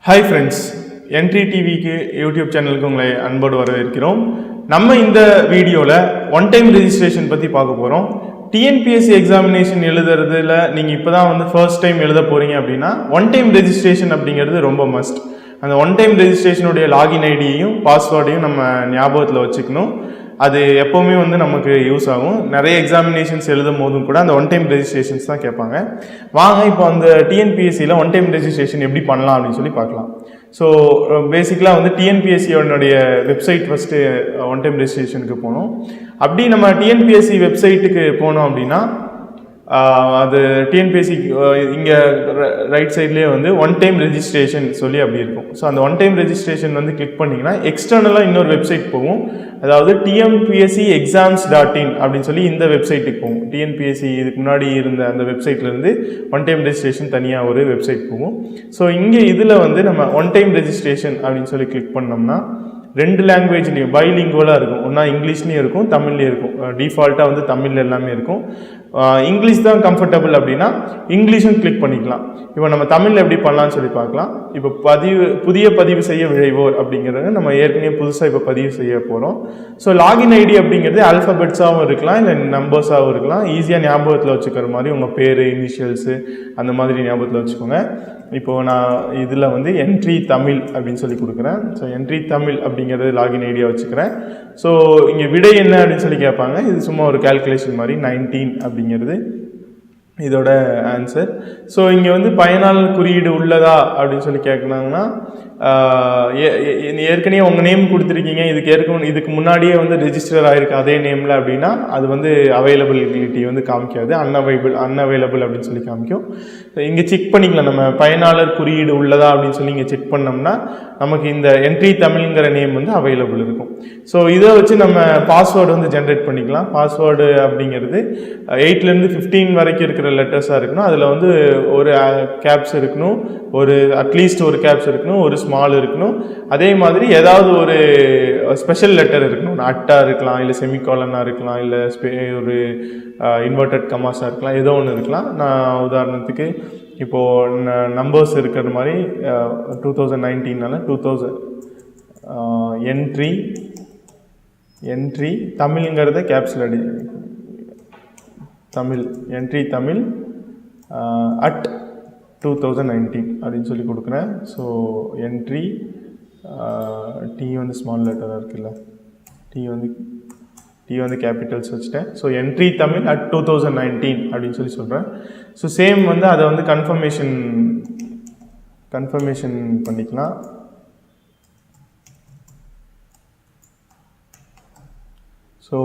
Hi friends, entry டிவிக்கு YouTube சேனலுக்கு உங்களை அன்போடு வரவேற்கிறோம். நம்ம இந்த வீடியோவில் ஒன் டைம் ரெஜிஸ்ட்ரேஷன் பற்றி பார்க்க போகிறோம். டிஎன்பிஎஸ்சி எக்ஸாமினேஷன் எழுதுறதுல நீங்கள் இப்போ தான் ஃபர்ஸ்ட் டைம் எழுத போகிறீங்க அப்படின்னா ஒன் டைம் ரெஜிஸ்ட்ரேஷன் அப்படிங்கிறது ரொம்ப மஸ்ட். அந்த ஒன் டைம் ரெஜிஸ்ட்ரேஷனுடைய லாகின் ஐடியையும் பாஸ்வேர்டையும் நம்ம ஞாபகத்தில் வச்சுக்கணும். அது எப்போவுமே நமக்கு யூஸ் ஆகும். நிறைய எக்ஸாமினேஷன்ஸ் எழுதும் போதும் கூட அந்த ஒன் டைம் ரெஜிஸ்ட்ரேஷன்ஸ் தான் கேட்பாங்க. வாங்க இப்போ அந்த டிஎன்பிஎஸ்சியில் ஒன் டைம் ரெஜிஸ்ட்ரேஷன் எப்படி பண்ணலாம் அப்படின்னு சொல்லி பார்க்கலாம். ஸோ பேசிக்கலாக டிஎன்பிஎஸ்சியோடைய வெப்சைட் ஃபஸ்ட்டு ஒன் டைம் ரெஜிஸ்ட்ரேஷனுக்கு போகணும். அப்படி நம்ம டிஎன்பிஎஸ்சி வெப்சைட்டுக்கு போனோம் அப்படின்னா அது டிஎன்பிஎஸ்சி இங்கே ரைட் சைட்லேயே ஒன் டைம் ரெஜிஸ்ட்ரேஷன் சொல்லி அப்படி இருக்கும். ஸோ அந்த ஒன் டைம் ரெஜிஸ்ட்ரேஷன் கிளிக் பண்ணிங்கன்னா எக்ஸ்டர்னலாக இன்னொரு வெப்சைட் போகும். அதாவது TNPSC exams.in அப்படின்னு சொல்லி இந்த வெப்சைட்டுக்கு போகும். டிஎன்பிஎஸ்சி இதுக்கு முன்னாடி இருந்த அந்த வெப்சைட்லேருந்து ஒன் டைம் ரெஜிஸ்ட்ரேஷன் தனியாக ஒரு வெப்சைட் போகும். ஸோ இங்கே இதில் நம்ம ஒன் டைம் ரெஜிஸ்ட்ரேஷன் அப்படின்னு சொல்லி கிளிக் பண்ணோம்னா ரெண்டு லாங்குவேஜ்லேயும் பைலிங்குவலாக இருக்கும். ஒன்றா இங்கிலீஷ்லேயும் இருக்கும், தமிழ்லேயும் இருக்கும். டிஃபால்ட்டாக தமிழ் எல்லாமே இருக்கும். இங்கிலீஷ் தான் கம்ஃபர்டபுள் அப்படின்னா இங்கிலீஷும் கிளிக் பண்ணிக்கலாம். இப்போ நம்ம தமிழில் எப்படி பண்ணலான்னு சொல்லி பார்க்கலாம். இப்போ புதிய பதிவு செய்ய விழைவோர் அப்படிங்கிறது நம்ம ஏற்கனவே புதுசாக இப்போ பதிவு செய்ய போகிறோம். ஸோ லாகின் ஐடி அப்படிங்கிறது ஆல்ஃபபெட்ஸாகவும் இருக்கலாம், இல்லை நம்பர்ஸாகவும் இருக்கலாம். ஈஸியாக ஞாபகத்தில் வச்சுக்கிற மாதிரி உங்கள் பேர், இனிஷியல்ஸு அந்த மாதிரி ஞாபகத்தில் வச்சுக்கோங்க. இப்போது நான் இதில் என்ட்ரி தமிழ் அப்படின்னு சொல்லி கொடுக்குறேன். ஸோ என்ட்ரி தமிழ் அப்படிங்கிறது லாகின் ஐடியா வச்சுக்கிறேன். ஸோ இங்கே விடை என்ன அப்படின்னு சொல்லி கேட்பாங்க. இது சும்மா ஒரு கால்குலேஷன் மாதிரி 19 அப்படிங்கிறது இதோட ஆன்சர். ஸோ இங்கே பயனாளர் குறியீடு உள்ளதா அப்படின்னு சொல்லி கேட்குறாங்கன்னா ஏற்கனவே உங்கள் நேம் கொடுத்துருக்கீங்க, இதுக்கு முன்னாடியே ரெஜிஸ்டர் ஆகிருக்கு அதே நேமில் அப்படின்னா அது அவைலபிலிட்டி காமிக்காது, அன்அவைலபிள் அப்படின்னு சொல்லி காமிக்கும். இங்கே செக் பண்ணிக்கலாம், நம்ம பயனாளர் குறியீடு உள்ளதா அப்படின்னு சொல்லி இங்கே செக் பண்ணோம்னா நமக்கு இந்த என்ட்ரி தமிழ்ங்கிற நேம் அவைலபிள் இருக்கும். ஸோ இதை வச்சு நம்ம பாஸ்வேர்டு ஜென்ரேட் பண்ணிக்கலாம். பாஸ்வேர்டு அப்படிங்கிறது 8லேருந்து 15 வரைக்கும் இருக்கிற லெட்டர்ஸாக இருக்கணும். அதில் ஒரு கேப்ஸ் இருக்கணும், ஒரு அட்லீஸ்ட் ஒரு கேப்ஸ் இருக்கணும், ஒரு ஸ்மால் இருக்கணும். அதே மாதிரி ஏதாவது ஒரு ஸ்பெஷல் லெட்டர் இருக்கணும். அட்டாக இருக்கலாம், இல்லை செமிகாலனாக இருக்கலாம், இல்லை ஒரு இன்வெர்டட் கமாஸாக இருக்கலாம், ஏதோ ஒன்று இருக்கலாம். நான் உதாரணத்துக்கு இப்போது நம்பர்ஸ் இருக்கிற மாதிரி 2019 2000 என்ட்ரி தமிழ்ங்கிறத கேப்ஸில் தமிழ் என்ட்ரி தமிழ் அட் 2019 அப்படின்னு சொல்லி கொடுக்குறேன். ஸோ என்ட்ரி டி ஸ்மால் லெட்டராக இருக்குல்ல, டி கேபிட்டல்ஸ் வச்சுட்டேன். ஸோ என்ட்ரி தமிழ் அட் 2019 அப்படின்னு சொல்லி சொல்கிறேன். ஸோ சேம் அதை கன்ஃபர்மேஷன் பண்ணிக்கலாம். ஸோ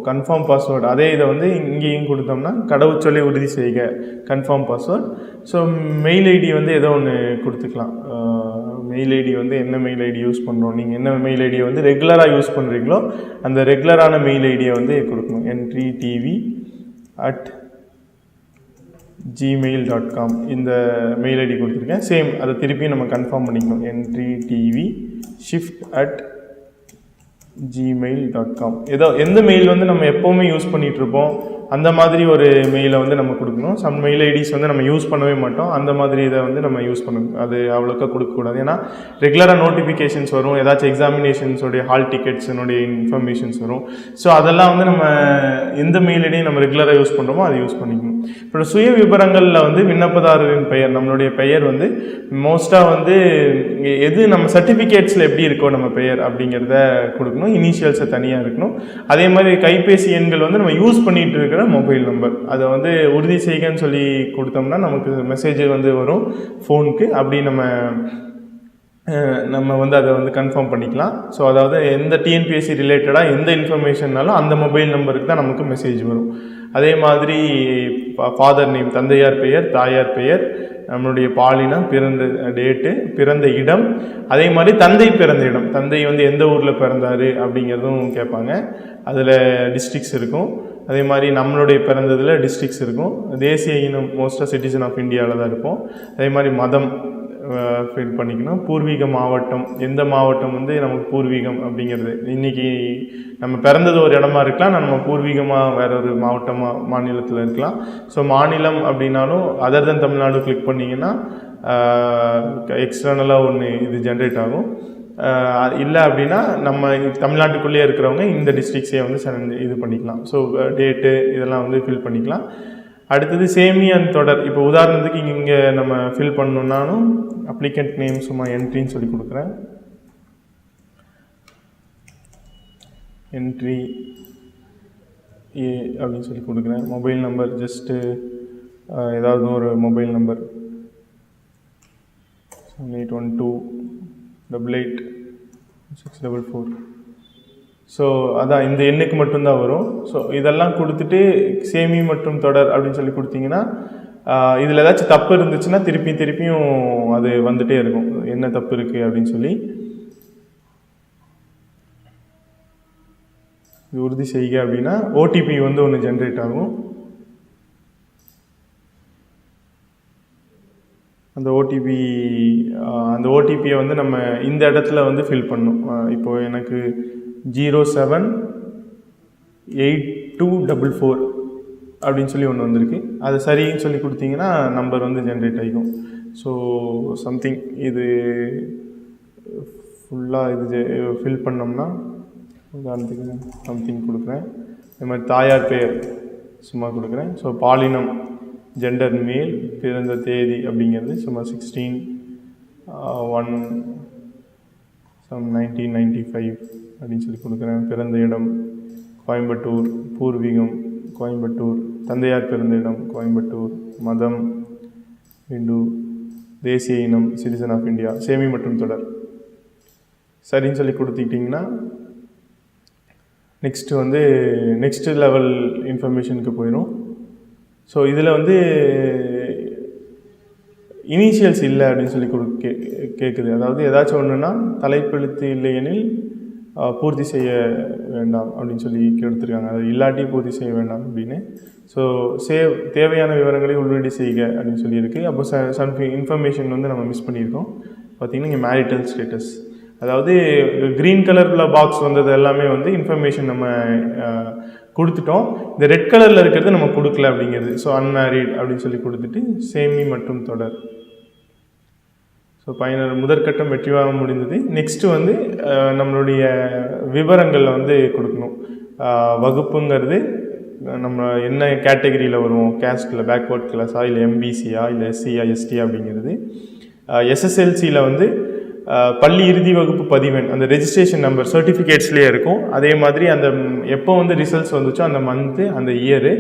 கன்ஃபார்ம் பாஸ்வேர்டு அதே இதை இங்கேயும் கொடுத்தோம்னா கடவுச்சொல்லை உறுதி செய்க confirm password. So mail ID ஏதோ ஒன்று கொடுத்துக்கலாம். மெயில் ஐடி என்ன மெயில் ஐடி யூஸ் பண்ணுறோம், நீங்கள் என்ன மெயில் ஐடியை ரெகுலராக யூஸ் பண்ணுறீங்களோ அந்த ரெகுலரான மெயில் ஐடியை கொடுக்கணும். entrytv@gmail.com இந்த மெயில் ஐடி கொடுத்துருக்கேன். சேம் அதை திருப்பி நம்ம கன்ஃபார்ம் பண்ணிக்கணும். entrytv@gmail.com ஏதோ எந்த மெயில் நம்ம எப்போவுமே யூஸ் பண்ணிகிட்ருப்போம் அந்த மாதிரி ஒரு மெயிலை நம்ம கொடுக்கணும். சம் மெயில் ஐடிஸ் நம்ம யூஸ் பண்ணவே மாட்டோம். அந்த மாதிரி இதை நம்ம யூஸ் பண்ணணும். அது அவ்வளோக்கா கொடுக்கக்கூடாது. ஏன்னா ரெகுலராக நோட்டிஃபிகேஷன்ஸ் வரும், ஏதாச்சும் எக்ஸாமினேஷன்ஸோடைய ஹால் டிக்கெட்ஸினுடைய இன்ஃபர்மேஷன்ஸ் வரும். ஸோ அதெல்லாம் நம்ம எந்த மெயில் ஐடியும் நம்ம ரெகுலராக யூஸ் பண்ணுறோமோ அதை யூஸ் பண்ணிக்கணும். இப்போ சுய விவரங்களில் விண்ணப்பதாரரின் பெயர், நம்மளுடைய பெயர் மோஸ்ட்டாக எது நம்ம சர்டிஃபிகேட்ஸில் எப்படி இருக்கோ நம்ம பெயர் அப்படிங்கிறத கொடுக்கணும். இனிஷியல்ஸை தனியாக இருக்கணும். அதே மாதிரி கைபேசி எண்கள் நம்ம யூஸ் பண்ணிகிட்டு இருக்கிற மொபைல் நம்பர் அதை உறுதி செய்கன்னு சொல்லி கொடுத்தோம்னா நமக்கு மெசேஜ் வரும் ஃபோனுக்கு. அப்படி நம்ம அதை கன்ஃபார்ம் பண்ணிக்கலாம். ஸோ அதாவது எந்த டிஎன்பிஎஸ்சி ரிலேட்டடாக எந்த இன்ஃபர்மேஷன்னாலும் அந்த மொபைல் நம்பருக்கு தான் நமக்கு மெசேஜ் வரும். அதே மாதிரி ஃபாதர் நேம், தந்தையார் பெயர், தாயார் பெயர், நம்மளுடைய பாலினம், பிறந்த டேட்டு, பிறந்த இடம், அதே மாதிரி தந்தை பிறந்த இடம், தந்தை எந்த ஊரில் பிறந்தார் அப்படிங்கிறதும் கேட்பாங்க. அதில் டிஸ்ட்ரிக்ஸ் இருக்கும். அதே மாதிரி நம்மளுடைய பிறந்ததில் டிஸ்ட்ரிக்ஸ் இருக்கும். தேசிய இனம் மோஸ்ட்டாக சிட்டிசன் ஆஃப் இந்தியாவில் தான் இருப்போம். அதே மாதிரி மதம், ஃபில் பண்ணிக்கணும். பூர்வீக மாவட்டம், எந்த மாவட்டம் வந்து நமக்கு பூர்வீகம் அப்படிங்கிறது. இன்றைக்கி நம்ம பிறந்தது ஒரு இடமா இருக்கலாம், நம்ம பூர்வீகமாக வேற ஒரு மாநிலத்தில் இருக்கலாம். ஸோ மாநிலம் அப்படின்னாலும் அதர் தென் தமிழ்நாடு கிளிக் பண்ணிங்கன்னா எக்ஸ்டர்னலாக ஒன்று இது ஜென்ரேட் ஆகும். இல்லை அப்படின்னா நம்ம தமிழ்நாட்டுக்குள்ளேயே இருக்கிறவங்க இந்த டிஸ்ட்ரிக்ஸே வந்து இது பண்ணிக்கலாம். ஸோ டேட்டு இதெல்லாம் வந்து ஃபில் பண்ணிக்கலாம். அடுத்தது சேமியன் தொடர். இப்போ உதாரணத்துக்கு இங்கே நம்ம ஃபில் பண்ணணுன்னாலும் அப்ளிகண்ட் நேம் சும்மா என்ட்ரின்னு சொல்லி கொடுக்குறேன். என்ட்ரி ஏ அப்படின்னு சொல்லி கொடுக்குறேன். மொபைல் நம்பர் ஜஸ்ட்டு ஏதாவது ஒரு மொபைல் நம்பர் 7812886644. ஸோ அதான் இந்த எண்ணுக்கு மட்டும்தான் வரும். ஸோ இதெல்லாம் கொடுத்துட்டு சேமி மற்றும் தொடர் அப்படின்னு சொல்லி கொடுத்தீங்கன்னா இதில் ஏதாச்சும் தப்பு இருந்துச்சுன்னா திருப்பியும் அது வந்துகிட்டே இருக்கும், என்ன தப்பு இருக்குது அப்படின்னு சொல்லி. இது உறுதி செய்க அப்படின்னா ஓடிபி வந்து ஒன்று ஜென்ரேட் ஆகும். அந்த ஓடிபியை வந்து நம்ம இந்த இடத்துல வந்து ஃபில் பண்ணணும். இப்போது எனக்கு 078244 அப்படின்னு சொல்லி ஒன்று வந்திருக்கு. அது சரின்னு சொல்லி கொடுத்தீங்கன்னா நம்பர் வந்து ஜென்ரேட் ஆகிக்கும். ஸோ சம்திங் இது ஃபுல்லாக இது ஃபில் பண்ணோம்னா உதாரணத்துக்கு சம்திங் கொடுக்குறேன். இது மாதிரி தாயார் பெயர் சும்மா கொடுக்குறேன். ஸோ பாலினம் ஜெண்டர் மேல், பிறந்த தேதி அப்படிங்கிறது சும்மா 16/1/1995 அப்படின்னு சொல்லி கொடுக்குறேன். பிறந்த இடம் கோயம்புத்தூர், பூர்வீகம் கோயம்புத்தூர், தந்தையார் பிறந்த இடம் கோயம்புத்தூர், மதம் இந்து, தேசிய இனம் சிட்டிசன் ஆஃப் இந்தியா, சேமி மற்றும் தொடர் சரின்னு சொல்லி கொடுத்துக்கிட்டிங்கன்னா நெக்ஸ்ட் லெவல் இன்ஃபர்மேஷனுக்கு போயிடும். ஸோ இதில் வந்து இனிஷியல்ஸ் இல்லை அப்படின்னு சொல்லி கேட்குது. அதாவது ஏதாச்சும் ஒன்றுனா தலைப்பெழுத்து இல்லையெனில் பூர்த்தி செய்ய வேண்டாம் அப்படின்னு சொல்லி கொடுத்துருக்காங்க. அது இல்லாட்டி பூர்த்தி செய்ய வேண்டாம் அப்படின்னு. ஸோ தேவையான விவரங்களை உள்ளீடு செய்க அப்படின்னு சொல்லியிருக்கு. அப்போ சம் இன்ஃபர்மேஷன் வந்து நம்ம மிஸ் பண்ணியிருக்கோம். பார்த்திங்கன்னா இங்கே மேரிட்டல் ஸ்டேட்டஸ், அதாவது க்ரீன் கலரில் பாக்ஸ் வந்தது எல்லாமே வந்து இன்ஃபர்மேஷன் நம்ம கொடுத்துட்டோம். இந்த ரெட் கலரில் இருக்கிறது நம்ம கொடுக்கல அப்படிங்கிறது. ஸோ அன்மேரிட் அப்படின்னு சொல்லி கொடுத்துட்டு சேமி மற்றும் தொடர். ஸோ பயனர் முதற்கட்டம் வெற்றியாக முடிந்தது. நெக்ஸ்ட்டு வந்து நம்மளுடைய விவரங்களில் வந்து கொடுக்கணும். வகுப்புங்கிறது நம்ம என்ன கேட்டகரியில் வருவோம், கேஸ்ட்டில் பேக்வர்ட் கிளாஸா, இல்லை எம்பிசியா, இல்லை எஸ்சியா, எஸ்டியா அப்படிங்கிறது. எஸ்எஸ்எல்சியில் வந்து பள்ளி இறுதி வகுப்பு பதிவெண், அந்த ரெஜிஸ்ட்ரேஷன் நம்பர் சர்டிஃபிகேட்ஸ்லேயே இருக்கும். அதே மாதிரி அந்த எப்போ வந்து ரிசல்ட்ஸ் வந்துச்சோ அந்த மந்த்து, அந்த இயரு,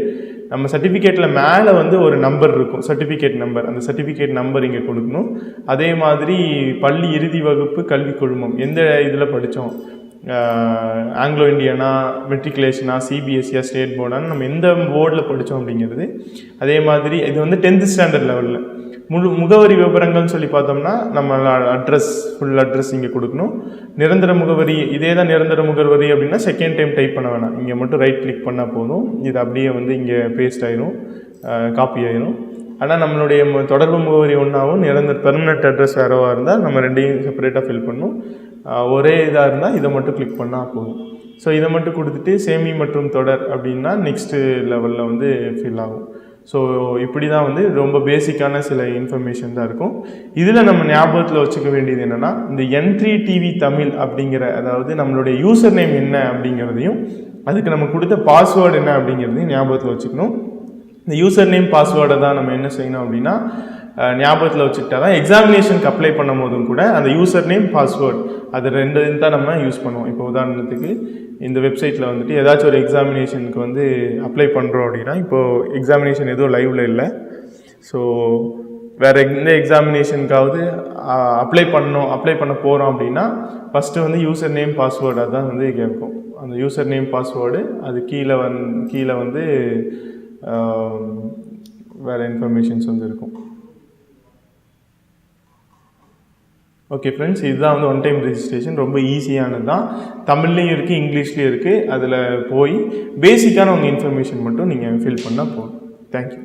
நம்ம சர்டிஃபிகேட்டில் மேலே வந்து ஒரு நம்பர் இருக்கும், சர்டிஃபிகேட் நம்பர். அந்த சர்டிஃபிகேட் நம்பர் இங்கே கொடுக்கணும். அதே மாதிரி பள்ளி இறுதி வகுப்பு கல்வி குழுமம், எந்த இதில் படித்தோம், ஆங்கிலோ இண்டியனா, மெட்ரிகுலேஷனா, சிபிஎஸ்சியா, ஸ்டேட் போர்டான்னு நம்ம எந்த போர்டில் படித்தோம் அப்படிங்கிறது. அதே மாதிரி இது வந்து 10th ஸ்டாண்டர்ட் லெவலில். முகவரி விவரங்கள்னு சொல்லி பார்த்தோம்னா நம்ம அட்ரஸ், ஃபுல் அட்ரஸ் இங்கே கொடுக்கணும். நிரந்தர முகவரி, இதே தான் நிரந்தர முகவரி அப்படின்னா செகண்ட் டைம் டைப் பண்ண வேணாம், இங்கே மட்டும் ரைட் கிளிக் பண்ணால் போதும். இது அப்படியே வந்து இங்கே பேஸ்ட் ஆயிரும், காப்பி ஆயிரும். ஆனால் நம்மளுடைய தொடர்பு முகவரி ஒன்றாவும் நிரந்தர பெர்மனெண்ட் அட்ரஸ் வேறவா இருந்தால் நம்ம ரெண்டையும் செப்பரேட்டாக ஃபில் பண்ணணும். ஒரே இதாக இருந்தால் இதை மட்டும் கிளிக் பண்ணால் போதும். ஸோ இதை மட்டும் கொடுத்துட்டு சேமி மற்றும் தொடர் அப்படின்னா நெக்ஸ்ட்டு லெவலில் வந்து ஃபில் ஆகும். ஸோ இப்படி தான் வந்து ரொம்ப பேசிக்கான சில இன்ஃபர்மேஷன் தான் இருக்கும். இதில் நம்ம ஞாபகத்தில் வச்சுக்க வேண்டியது என்னென்னா, இந்த N3TV தமிழ் அப்படிங்கிற, அதாவது நம்மளுடைய யூசர் நேம் என்ன அப்படிங்கிறதையும் அதுக்கு நம்ம கொடுத்த பாஸ்வேர்டு என்ன அப்படிங்கிறதையும் ஞாபகத்தில் வச்சுக்கணும். இந்த யூசர் நேம் பாஸ்வேர்டை தான் நம்ம என்ன செய்யணும் அப்படின்னா ஞாபகத்தில் வச்சுக்கிட்டா தான் எக்ஸாமினேஷனுக்கு அப்ளை பண்ணும் போதும் கூட அந்த யூசர் நேம் பாஸ்வேர்டு அது ரெண்டு தான் நம்ம யூஸ் பண்ணுவோம். இப்போ உதாரணத்துக்கு இந்த வெப்சைட்டில் வந்துட்டு ஏதாச்சும் ஒரு எக்ஸாமினேஷனுக்கு வந்து அப்ளை பண்ணுறோம் அப்படின்னா, இப்போது எக்ஸாமினேஷன் எதுவும் லைவில் இல்லை, ஸோ வேறு எந்த எக்ஸாமினேஷனுக்காவது அப்ளை பண்ண போகிறோம் அப்படின்னா ஃபஸ்ட்டு வந்து யூசர் நேம் பாஸ்வேர்டு அதான் வந்து கேட்கும். அந்த யூசர் நேம் பாஸ்வேர்டு அது கீழே வந்து வேறு இன்ஃபர்மேஷன்ஸ் வந்து இருக்கும். ஓகே ஃப்ரெண்ட்ஸ், இதுதான் வந்து ஒன் டைம் ரெஜிஸ்ட்ரேஷன். ரொம்ப ஈஸியானது தான். தமிழ்லேயும் இருக்குது, இங்கிலீஷ்லேயும் இருக்குது. அதில் போய் பேசிக்கான உங்கள் இன்ஃபர்மேஷன் மட்டும் நீங்கள் ஃபில் பண்ணால் போதும். தேங்க்யூ.